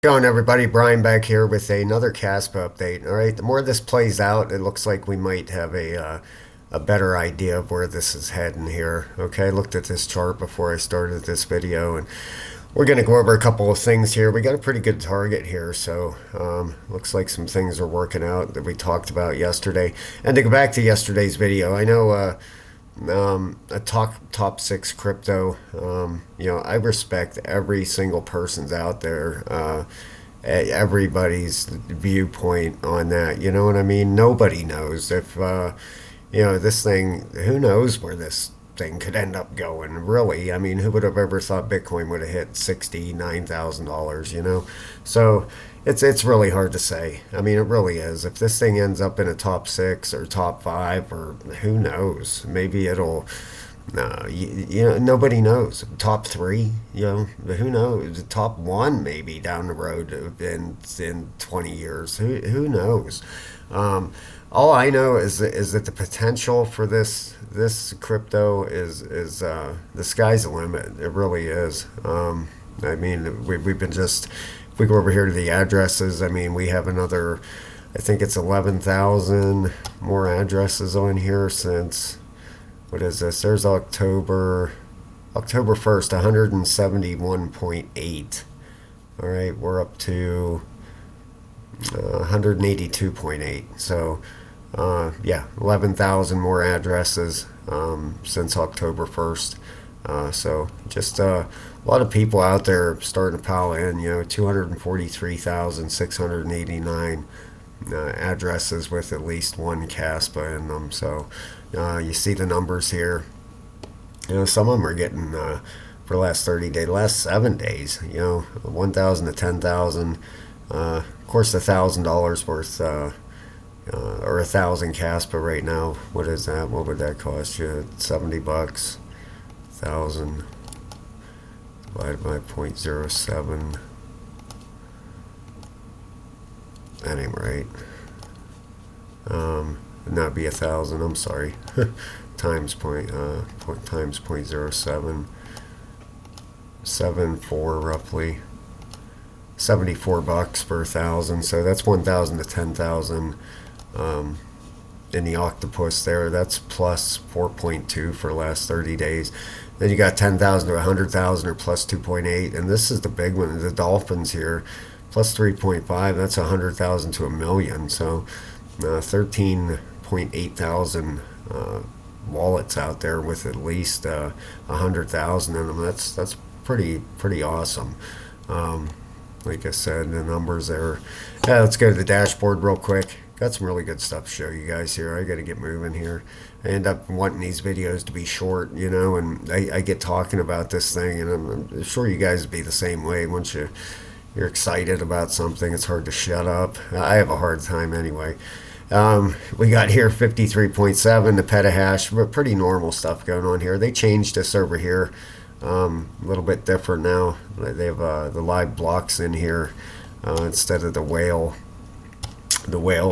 Going everybody, Brian back here with another Kaspa update. All right, the more this plays out, it looks like we might have a better idea of where this is heading here. Okay, I looked at this chart before I started this video, and we're going to go over a couple of things here. We got a pretty good target here, so looks like some things are working out that we talked about yesterday. And to go back to yesterday's video, I know a top six crypto. I respect every single person's out there. Everybody's viewpoint on that. You know what I mean? Nobody knows if this thing. Who knows where this thing could end up going? Really, I mean, who would have ever thought Bitcoin would have hit $69,000? So it's really hard to say. I mean, it really is. If this thing ends up in a top six or top five, or who knows, maybe it'll. No, nobody knows. Top three, who knows? Top one, maybe down the road in 20 years. Who knows? All I know is that the potential for this crypto is the sky's the limit. It really is. I mean, we've been just. If we go over here to the addresses, I mean, we have another. I think it's 11,000 more addresses on here since. What is this? There's October 1st, 171.8. All right, we're up to 182.8. So, 11,000 more addresses since October 1st. So just a lot of people out there starting to pile in. 243,689 addresses with at least one Kaspa in them. So you see the numbers here. Some of them are getting for the last 30 days, last 7 days. 1,000 to 10,000. Of course, $1,000 worth or 1,000 Kaspa right now. What is that? What would that cost you? $70. 1,000 divided by 0.07. That ain't right. Not be 1,000. I'm sorry. Times times 0.07. 74 roughly. $74 per 1,000. So that's 1,000 to 10,000. In the octopus there, that's plus 4.2 for the last 30 days. Then you got 10,000 to 100,000 or plus 2.8, and this is the big one, the dolphins here, plus 3.5. That's 100,000 to a million. So 13.8 thousand wallets out there with at least 100,000 in them. That's pretty awesome. Like I said, the numbers there. Yeah, let's go to the dashboard real quick. Got some really good stuff to show you guys here. I got to get moving here. I end up wanting these videos to be short, and I get talking about this thing, and I'm sure you guys would be the same way. Once you're excited about something, it's hard to shut up. I have a hard time anyway. We got here 53.7, the petahash, but pretty normal stuff going on here. They changed this over here. A little bit different now. They have the live blocks in here instead of the whale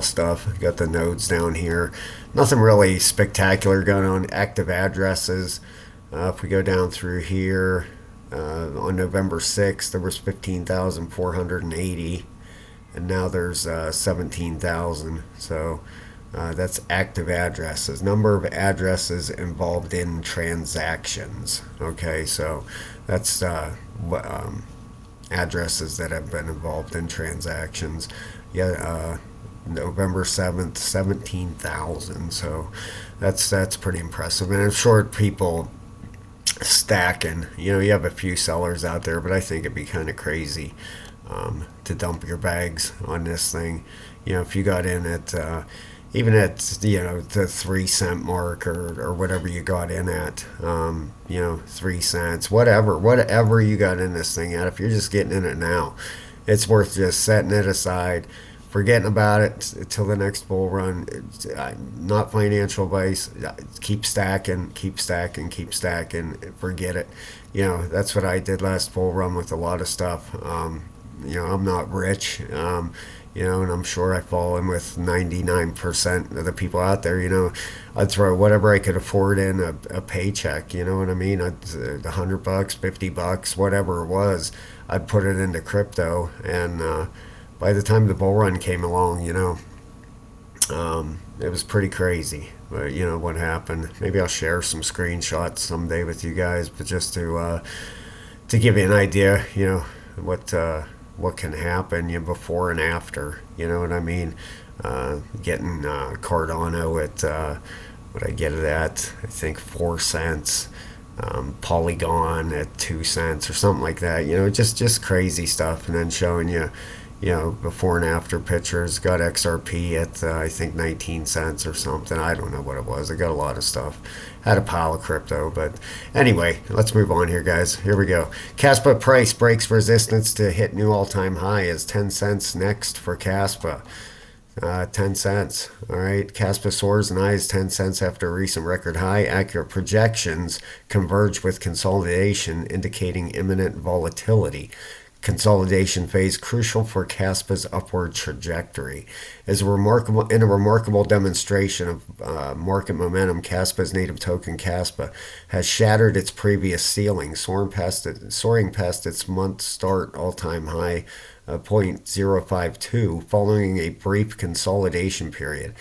stuff. Got the nodes down here. Nothing really spectacular going on. Active addresses. If we go down through here, on November 6th, there was 15,480, and now there's 17,000. So that's active addresses. Number of addresses involved in transactions. Okay, so that's addresses that have been involved in transactions. Yeah. November 7th, 17,000. So that's pretty impressive. And I'm sure people stacking. You have a few sellers out there, but I think it'd be kind of crazy to dump your bags on this thing. If you got in at even at the 3 cent mark or whatever you got in at, 3 cents, whatever you got in this thing at. If you're just getting in it now, it's worth just setting it aside, forgetting about it till the next bull run. Not financial advice. Keep stacking, keep stacking, keep stacking. Forget it. That's what I did last bull run with a lot of stuff. I'm not rich. And I'm sure I fall in with 99% of the people out there. I'd throw whatever I could afford in a paycheck. You know what I mean? $100, $50, whatever it was, I'd put it into crypto. And by the time the bull run came along, it was pretty crazy. But what happened. Maybe I'll share some screenshots someday with you guys, but just to give you an idea, what what can happen before and after. You know what I mean? Getting Cardano at what I get it at, I think 4 cents. Polygon at 2 cents or something like that. Just crazy stuff, and then showing you, before and after pictures. Got XRP at I think 19 cents or something. I don't know what it was. I got a lot of stuff. Had a pile of crypto, but anyway, let's move on here, guys. Here we go. Kaspa price breaks resistance to hit new all-time high. Is 10 cents next for Kaspa. 10 cents. All right. Kaspa soars and eyes 10 cents after a recent record high. Accurate projections converge with consolidation, indicating imminent volatility. Consolidation phase crucial for Kaspa's upward trajectory. In a remarkable demonstration of market momentum, Kaspa's native token Kaspa has shattered its previous ceiling, soaring past its month start all-time high 0.052 following a brief consolidation period.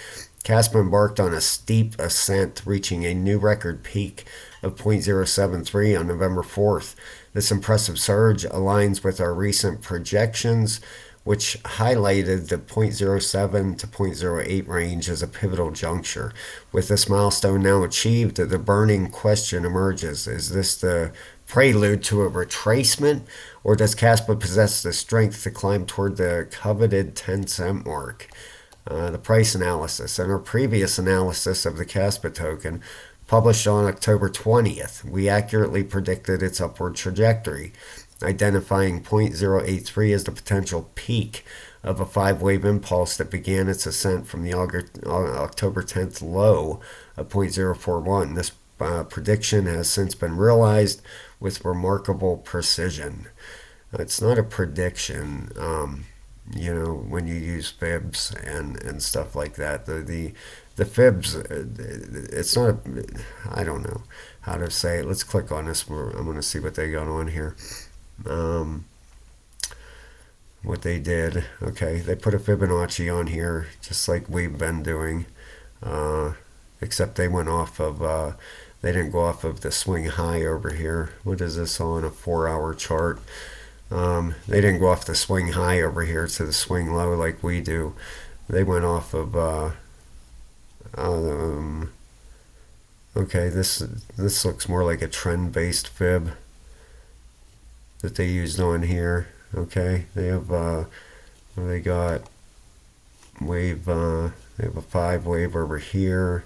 Kaspa embarked on a steep ascent, reaching a new record peak of 0.073 on November 4th. This impressive surge aligns with our recent projections, which highlighted the 0.07 to 0.08 range as a pivotal juncture. With this milestone now achieved, the burning question emerges. Is this the prelude to a retracement, or does Kaspa possess the strength to climb toward the coveted 10-cent mark? The price analysis. In our previous analysis of the Kaspa token, published on October 20th, we accurately predicted its upward trajectory, identifying 0.083 as the potential peak of a five-wave impulse that began its ascent from the October 10th low of 0.041. This prediction has since been realized with remarkable precision. It's not a prediction, when you use fibs and stuff like that. The fibs, it's not I don't know how to say it. Let's click on this. I'm going to see what they got on here. What they did. Okay, they put a Fibonacci on here, just like we've been doing, except they went off of, they didn't go off of the swing high over here. What is this on a 4-hour chart? They didn't go off the swing high over here to the swing low like we do. They went off of, okay, this looks more like a trend-based fib that they used on here. Okay, they have, they got wave, they have a 5-wave over here.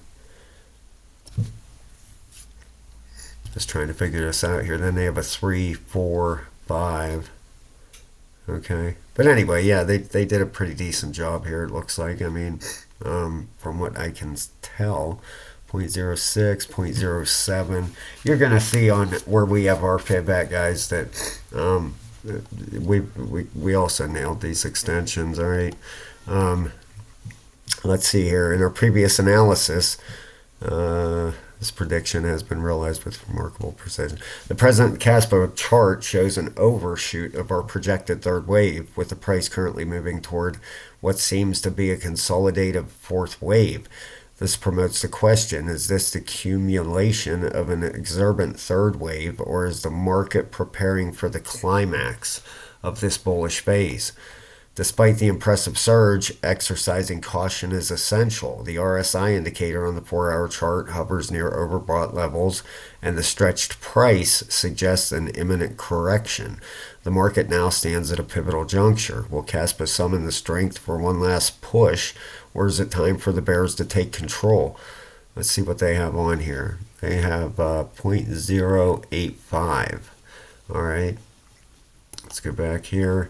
Just trying to figure this out here. Then they have a 3, 4, 5. Okay, but anyway, yeah, they did a pretty decent job here, it looks like. I mean, from what I can tell, 0.06, 0.07. You're gonna see on where we have our fib at, guys, that we also nailed these extensions. All right. Let's see here. In our previous analysis, this prediction has been realized with remarkable precision. The present Kaspa chart shows an overshoot of our projected third wave, with the price currently moving toward what seems to be a consolidative fourth wave. This promotes the question, is this the accumulation of an exorbitant third wave, or is the market preparing for the climax of this bullish phase? Despite the impressive surge, exercising caution is essential. The RSI indicator on the 4-hour chart hovers near overbought levels, and the stretched price suggests an imminent correction. The market now stands at a pivotal juncture. Will Kaspa summon the strength for one last push, or is it time for the bears to take control? Let's see what they have on here. They have 0.085. All right. Let's go back here.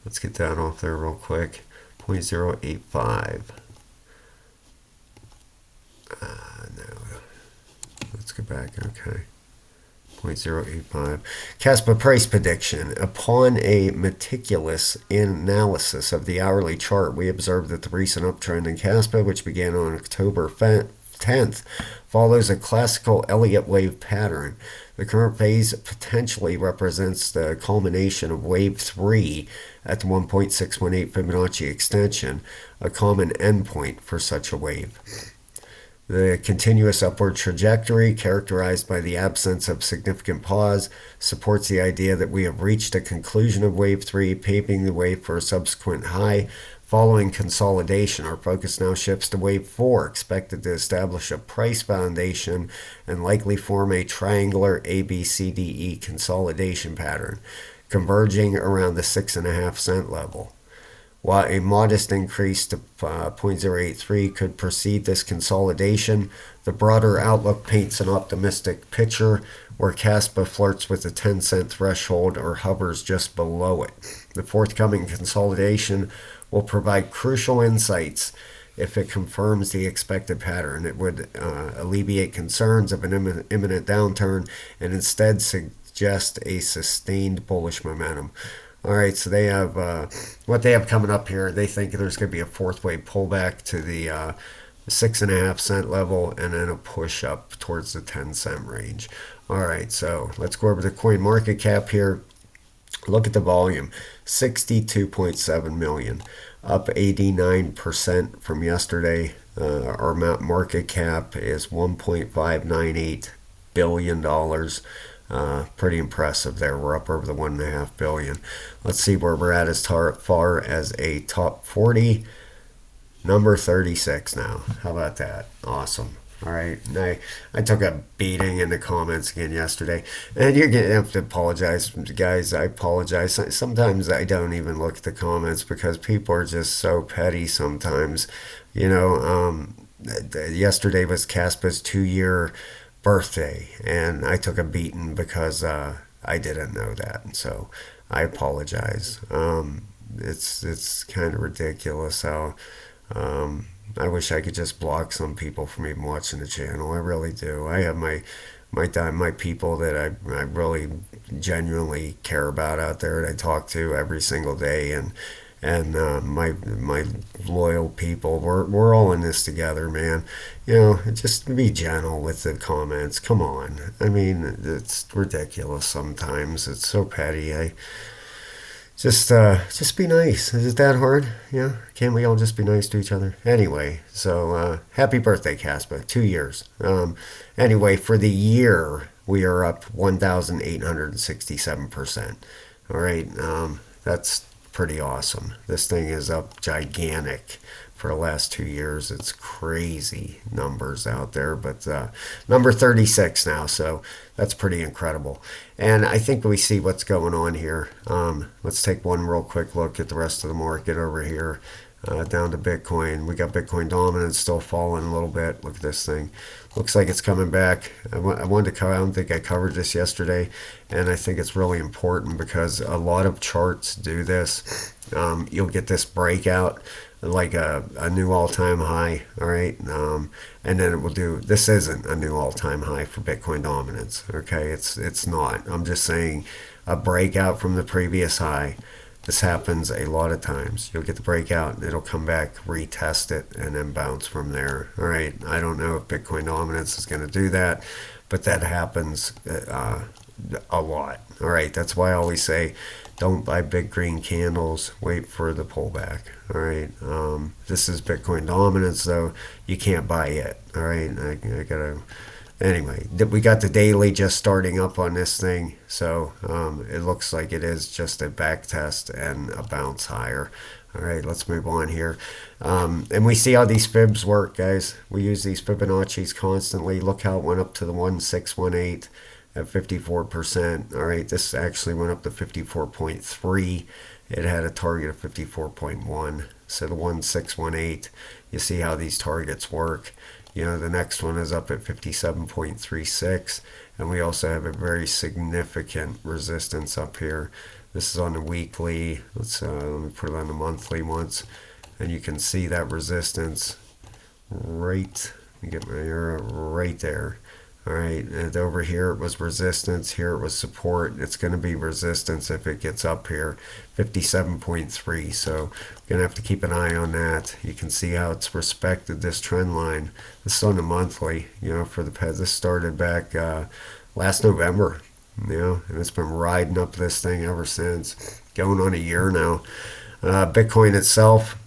Let's get that off there real quick. 0.085. No. Let's go back. Okay. 0.085. Kaspa price prediction. Upon a meticulous analysis of the hourly chart, we observed that the recent uptrend in Kaspa, which began on October 10th, follows a classical Elliott wave pattern. The current phase potentially represents the culmination of wave 3 at the 1.618 Fibonacci extension, a common endpoint for such a wave. The continuous upward trajectory, characterized by the absence of significant pause, supports the idea that we have reached a conclusion of Wave 3, paving the way for a subsequent high. Following consolidation, our focus now shifts to Wave 4, expected to establish a price foundation and likely form a triangular ABCDE consolidation pattern, converging around the 6.5 cent level. While a modest increase to 0.083 could precede this consolidation, the broader outlook paints an optimistic picture where Kaspa flirts with the 10-cent threshold or hovers just below it. The forthcoming consolidation will provide crucial insights. If it confirms the expected pattern, it would alleviate concerns of an imminent downturn and instead suggest a sustained bullish momentum. All right, so they have what they have coming up here. They think there's going to be a fourth wave pullback to the 6.5 cent level and then a push up towards the 10-cent range. All right, so let's go over the coin market cap here. Look at the volume, 62.7 million, up 89% from yesterday. Our market cap is $1.598 billion. Pretty impressive there. We're up over the 1.5 billion. Let's see where we're at as far as a top 40. Number 36 now. How about that? Awesome. All right. And I took a beating in the comments again yesterday. And you're going to have to apologize, guys. I apologize. Sometimes I don't even look at the comments because people are just so petty sometimes. Yesterday was Kaspa's 2-year birthday, and I took a beating because I didn't know that, and so I apologize. It's kind of ridiculous how I wish I could just block some people from even watching the channel. I really do. I have my people that I really genuinely care about out there that I talk to every single day, and my loyal people. We're all in this together, man. Just be gentle with the comments. Come on. I mean, it's ridiculous sometimes. It's so petty. I just be nice. Is it that hard? Yeah. Can't we all just be nice to each other? Anyway, so happy birthday, Kaspa. 2 years. Anyway, for the year we are up 1,867%. All right. That's pretty awesome. This thing is up gigantic for the last 2 years. It's crazy numbers out there, but number 36 now, so that's pretty incredible. And I think we see what's going on here. Let's take one real quick look at the rest of the market over here. Down to Bitcoin. We got Bitcoin dominance still falling a little bit. Look at this thing. Looks like it's coming back. I wanted to cover, I don't think I covered this yesterday, and I think it's really important because a lot of charts do this. You'll get this breakout, like a new all-time high, all right? And then it will do, this isn't a new all-time high for Bitcoin dominance, okay? It's not. I'm just saying a breakout from the previous high. This happens a lot of times. You'll get the breakout, it'll come back, retest it, and then bounce from there. All right, I don't know if Bitcoin dominance is going to do that, but that happens a lot. All right, that's why I always say don't buy big green candles, wait for the pullback. All right, this is Bitcoin dominance, though. You can't buy it. All right, I gotta. Anyway, we got the daily just starting up on this thing, so it looks like it is just a back test and a bounce higher. All right, let's move on here. And we see how these fibs work, guys. We use these Fibonacci's constantly. Look how it went up to the 1618 at 54%. All right, this actually went up to 54.3. It had a target of 54.1. So the 1618, you see how these targets work. The next one is up at 57.36, and we also have a very significant resistance up here. This is on the weekly. Let me put it on the monthly once, and you can see that resistance right. Let me get my arrow right there. All right, and over here it was resistance, here it was support. It's going to be resistance if it gets up here, 57.3. So going to have to keep an eye on that. You can see how it's respected this trend line. This is on the monthly, for the past. This started back last November, and it's been riding up this thing ever since, going on a year now. Bitcoin itself,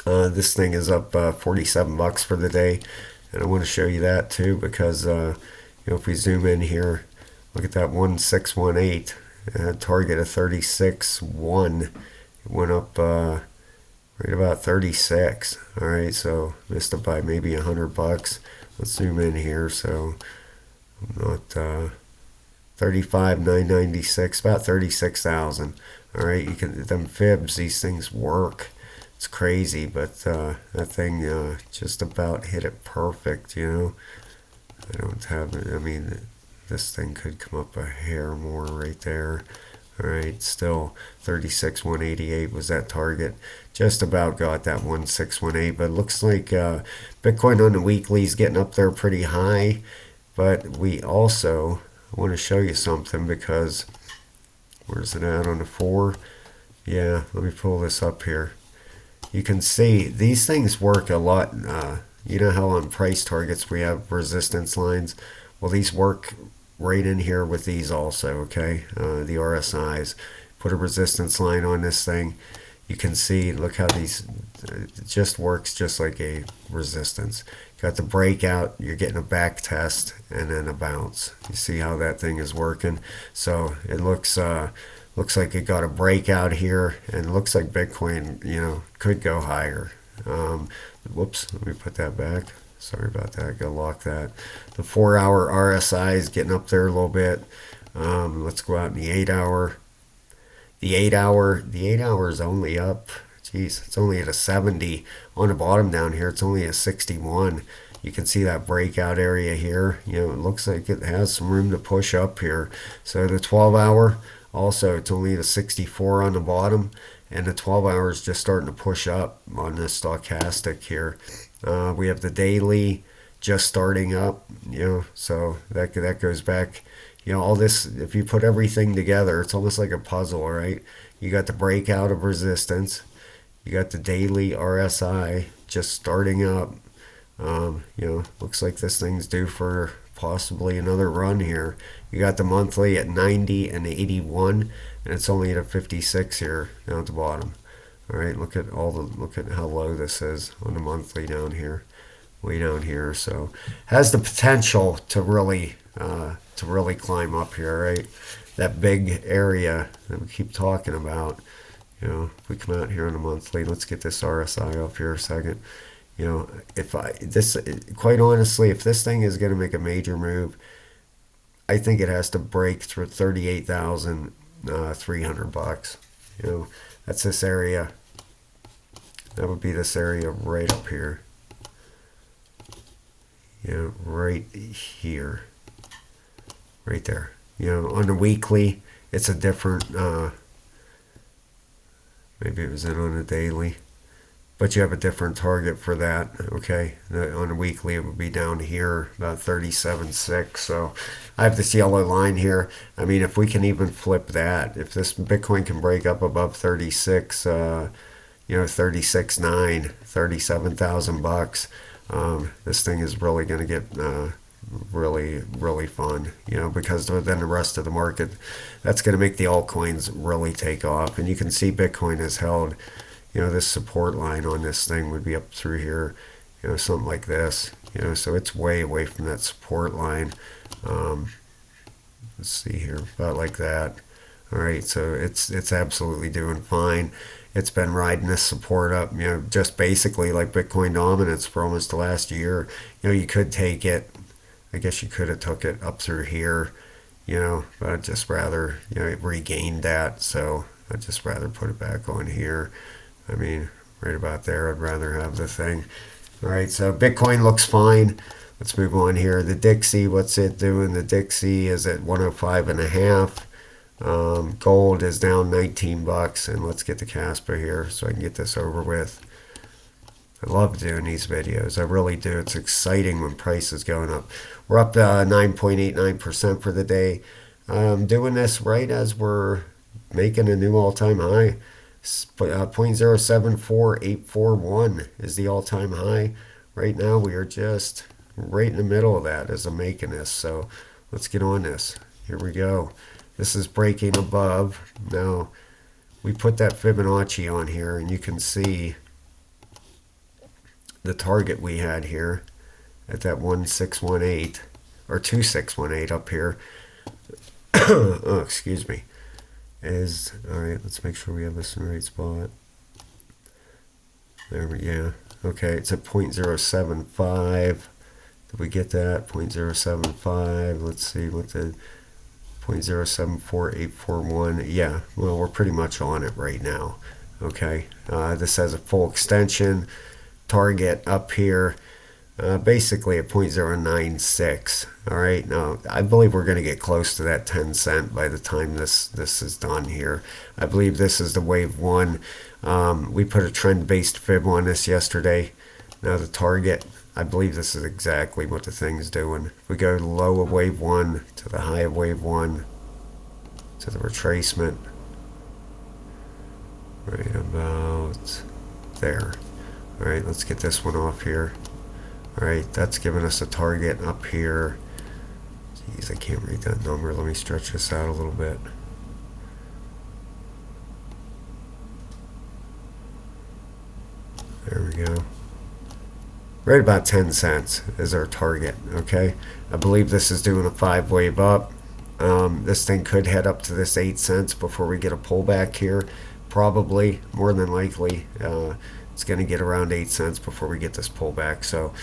this thing is up $47 for the day. And I want to show you that too because, if we zoom in here, look at that 1618, target of 36.1. It went up right about 36. All right, so missed it by maybe $100. Let's zoom in here. So I'm not 35,996, about 36,000. All right, you can them fibs. These things work. It's crazy, but that thing just about hit it perfect. I don't have it. I mean, this thing could come up a hair more right there. All right, still 36,188 was that target. Just about got that 1618, but it looks like Bitcoin on the weekly is getting up there pretty high. But we also want to show you something because where's it at on the 4? Yeah, let me pull this up here. You can see these things work a lot. You know how on price targets we have resistance lines? Well, these work right in here with these also, okay? The RSIs. Put a resistance line on this thing. You can see, look how these, it just works just like a resistance. Got the breakout, you're getting a back test, and then a bounce. You see how that thing is working? So it looks like it got a breakout here, and it looks like Bitcoin, could go higher. Whoops, let me put that back. Sorry about that. Gotta lock that. The 4-hour RSI is getting up there a little bit. Let's go out in the 8-hour. The 8-hour is only up. Geez, it's only at a 70. On the bottom down here, it's only a 61. You can see that breakout area here. It looks like it has some room to push up here. So the 12-hour, also, it's only a 64 on the bottom, and the 12 hours just starting to push up on the stochastic here. We have the daily just starting up, so that goes back. All this, if you put everything together, it's almost like a puzzle, right? You got the breakout of resistance, you got the daily RSI just starting up. Looks like this thing's due for possibly another run here. You got the monthly at 90 and 81, and it's only at a 56 here down at the bottom. All right, look at how low this is on the monthly down here, way down here. So has the potential to really climb up here, right? That big area that we keep talking about. If we come out here on the monthly, let's get this RSI up here a second. Quite honestly, if this thing is going to make a major move, I think it has to break through $38,300. That's this area. That would be this area right up here. Right here. Right there. On the weekly, it's a different, maybe it was in on the daily. But you have a different target for that, okay? On a weekly, it would be down here, about 37.6. So I have this yellow line here. I mean, if we can even flip that, if this Bitcoin can break up above 36, 36.9, $37,000, this thing is really going to get really, really fun, because then the rest of the market, that's going to make the altcoins really take off. And you can see Bitcoin has held, this support line on this thing would be up through here, something like this, so it's way away from that support line. Let's see here, about like that. All right, so it's absolutely doing fine. It's been riding this support up, just basically like Bitcoin dominance for almost the last year. You could take it, I guess you could have took it up through here, but I'd just rather, it regained that, so I'd just rather put it back on here. I mean, right about there, I'd rather have the thing. All right, so Bitcoin looks fine. Let's move on here. The Dixie, what's it doing? The Dixie is at 105.5. Gold is down $19, and let's get the Kaspa here so I can get this over with. I love doing these videos. I really do. It's exciting when price is going up. We're up 9.89% for the day. I'm doing this right as we're making a new all-time high. 0.074841 is the all-time high. Right now we are just right in the middle of that as I'm making this. So let's get on this. Here we go. This is breaking above. Now we put that Fibonacci on here and you can see the target we had here at that 1618 or 2618 up here. Oh, excuse me. Is all right. Let's make sure we have this in the right spot. There we go. Okay, it's at 0.075. Did we get that? 0.075. Let's see what the 0.074841. Yeah, well, we're pretty much on it right now. Okay, this has a full extension target up here, basically at 0.096. All right, now I believe we're going to get close to that 10 cent by the time this is done here. I believe this is the wave one. We put a trend-based fib on this yesterday. Now the target, I believe this is exactly what the thing's doing. If we go low of wave one to the high of wave one to the retracement, right about there. All right, let's get this one off here. All right, that's giving us a target up here. Jeez, I can't read that number. Let me stretch this out a little bit. There we go. Right about 10 cents is our target, okay? I believe this is doing a 5-wave up. This thing could head up to this 8 cents before we get a pullback here. Probably, more than likely, it's going to get around 8 cents before we get this pullback. So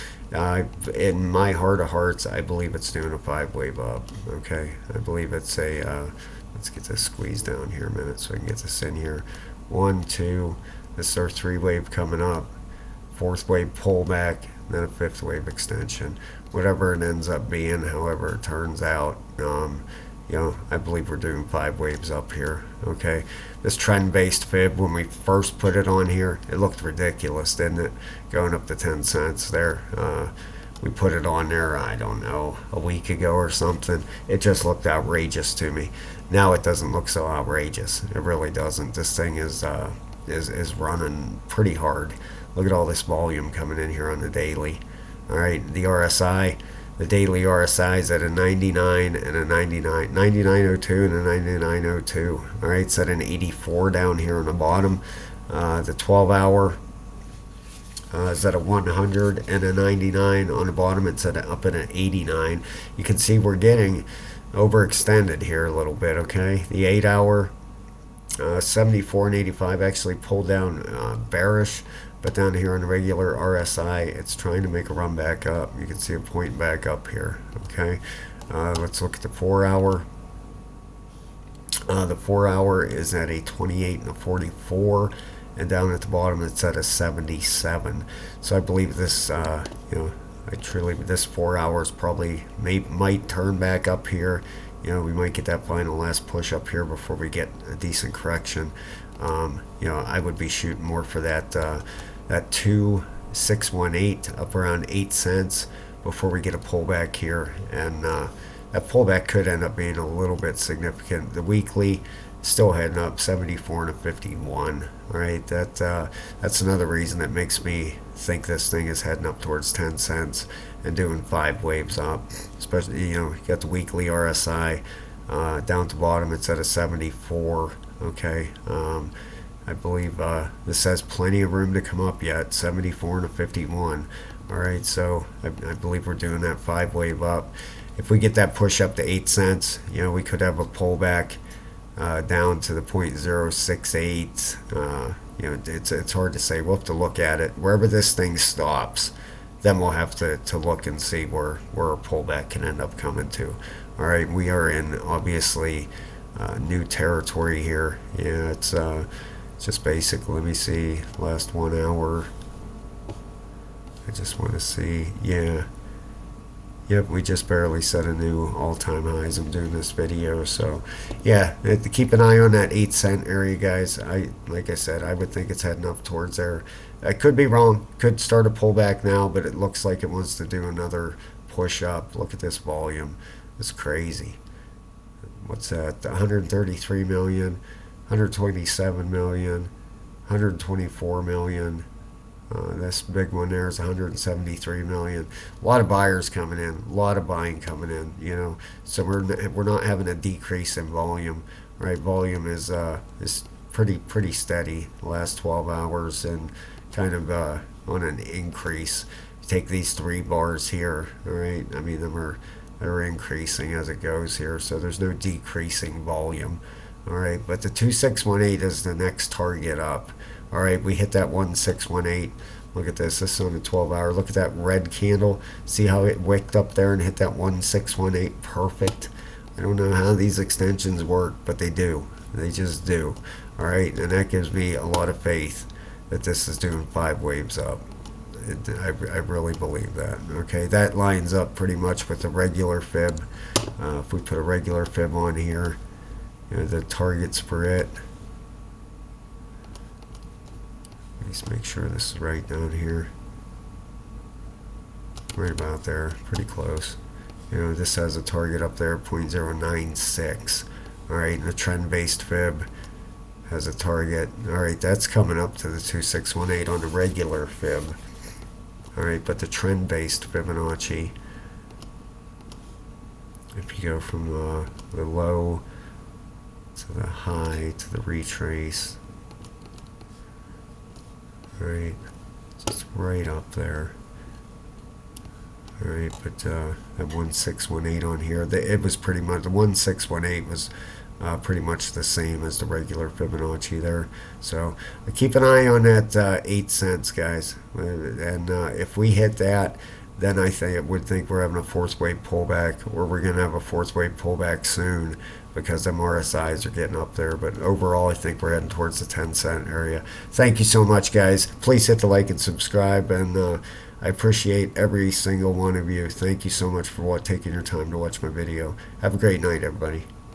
in my heart of hearts, I believe it's doing a 5-wave up, okay? I believe it's a, let's get this squeezed down here a minute so I can get this in here. 1, 2, this is our 3-wave coming up. 4th wave pullback, then a 5th wave extension. Whatever it ends up being, however it turns out, I believe we're doing 5 waves up here. Okay, this trend-based fib, when we first put it on here, it looked ridiculous, didn't it? Going up to 10 cents there. We put it on there, I don't know, a week ago or something. It just looked outrageous to me. Now it doesn't look so outrageous. It really doesn't. This thing is running pretty hard. Look at all this volume coming in here on the daily. All right, the RSI, the daily RSI is at a 99 and a 99, 99.02 and a 99.02. All right, it's at an 84 down here on the bottom. The 12-hour is at a 100 and a 99 on the bottom. It's up at an 89. You can see we're getting overextended here a little bit. Okay, the 8-hour 74 and 85 actually pulled down bearish. But down here on the regular RSI, it's trying to make a run back up. You can see it pointing back up here. Okay, let's look at the 4-hour. The 4-hour is at a 28 and a 44, and down at the bottom it's at a 77. So I believe this, this 4 hours probably might turn back up here. We might get that final last push up here before we get a decent correction. I would be shooting more for that 2618 up around 8 cents before we get a pullback here, and that pullback could end up being a little bit significant. The weekly still heading up 74 and a 51. All right, that's another reason that makes me think this thing is heading up towards 10 cents and doing 5 waves up. Especially, you got the weekly RSI down at the bottom. It's at a 74. Okay. I believe this has plenty of room to come up yet, 74 and a 51. All right, so I believe we're doing that 5-wave up. If we get that push up to 8 cents, we could have a pullback down to the 0.068. It's hard to say. We'll have to look at it. Wherever this thing stops, then we'll have to look and see where a pullback can end up coming to. All right, we are in obviously new territory here. Yeah, it's just basic. Let me see, last 1 hour. I just want to see. Yeah, Yep, we just barely set a new all-time high as I'm doing this video. So, yeah, keep an eye on that 8 cent area, guys. Like I said, I would think it's heading up towards there. I could be wrong. Could start a pullback now, but it looks like it wants to do another push up. Look at this volume. It's crazy. What's that? 133 million, 127 million, 124 million. This big one there is 173 million. A lot of buyers coming in, a lot of buying coming in. So we're not having a decrease in volume, right? Volume is pretty steady the last 12 hours and kind of on an increase. Take these 3 bars here, all right? I mean, they're increasing as it goes here, so there's no decreasing volume. All right, but the 2618 is the next target up. All right, we hit that 1618. Look at this. This is on a 12-hour. Look at that red candle. See how it wicked up there and hit that 1618. Perfect. I don't know how these extensions work, but they do. They just do. All right, and that gives me a lot of faith that this is doing 5 waves up. I really believe that. Okay, that lines up pretty much with the regular fib. If we put a regular fib on here, the targets for it. Let's make sure this is right down here. Right about there, pretty close. This has a target up there, 0.096. All right, and the trend-based fib has a target. All right, that's coming up to the 2618 on the regular fib. All right, but the trend-based Fibonacci, if you go from the low to the high to the retrace, all right, just right up there. All right, but that 1618 on here, it was pretty much, the 1618 was pretty much the same as the regular Fibonacci there. So keep an eye on that 8 cents, guys. And if we hit that, then I would think we're having a 4th wave pullback, or we're going to have a 4th wave pullback soon because them RSIs are getting up there. But overall, I think we're heading towards the 10-cent area. Thank you so much, guys. Please hit the like and subscribe, and I appreciate every single one of you. Thank you so much for taking your time to watch my video. Have a great night, everybody.